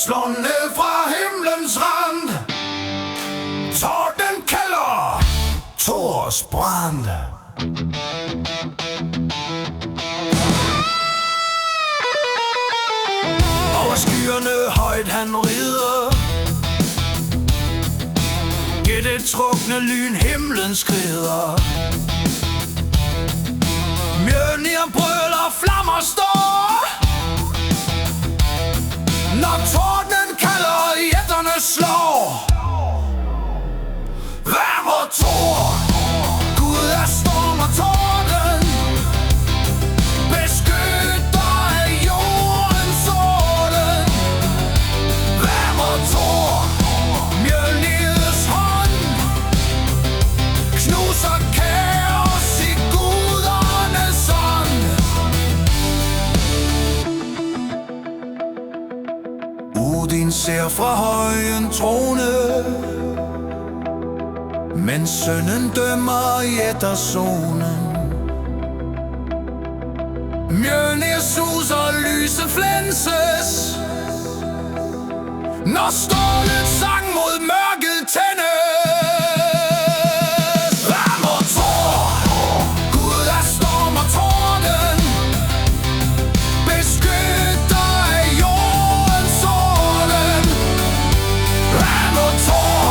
slår ned fra himlens rand. Torden kalder, Thors brand. Over skyerne højt han rider, i det trukne lyn himlen skrider. Mjølnir brøler, flammer står, når tordenen kalder, jætterne slår. Hvad må Thor? Gud er storm og torden, beskytter af jordens orden. Hvad må Thor? Mjølnirs hånd knuser kaos i gudernes ånd. Odin ser fra højen trone, men sønnen dømmer jætterzonen. Mjølnir suser, lyset flænses, når stålet sang mod mørket tændes. Hvad må Thor? Gud er storm og torden, beskytter af jordens orden. Hvad må Thor?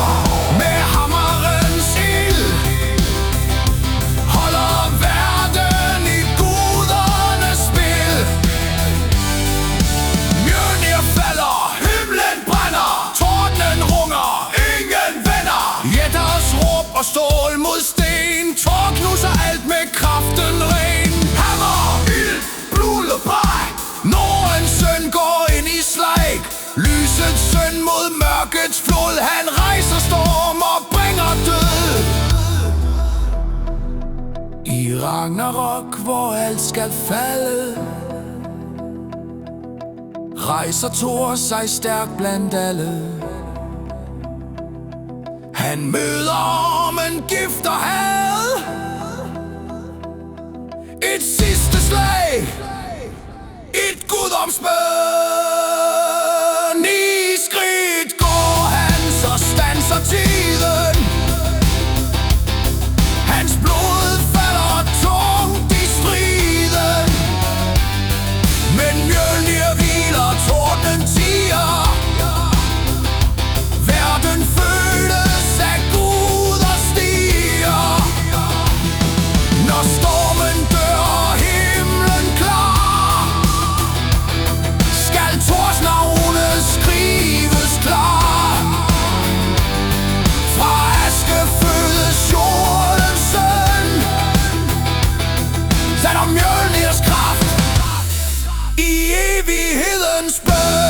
Med hammerens ild holder verden i gudernes spil. Mjølnir falder, himlen brænder, tordenen runger, ingen venner. Jætters råb og stål mod sten, Thor knuser alt med kraften ren. Hammer, ild, blod og bræk, Nordens søn går ind i slag. Lysets søn mod mørkets flod, han rejser storm og bringer død. I Ragnarok, hvor alt skal falde, rejser Thor sig stærk blandt alle. Han møder men gift og had, et sidste slag, et guddomsbøn. I skridt går han, så standser tiden. Hans blod falder tungt i striden, men Mjølnir hviler, tordenen tiger. Verden føles af Gud og stiger. Når stormen dør og himlen klar, skal Thors navne skrives klar. Fra aske fødes jordens søn, sat om Mjølnirs kraft i evighedens bøn.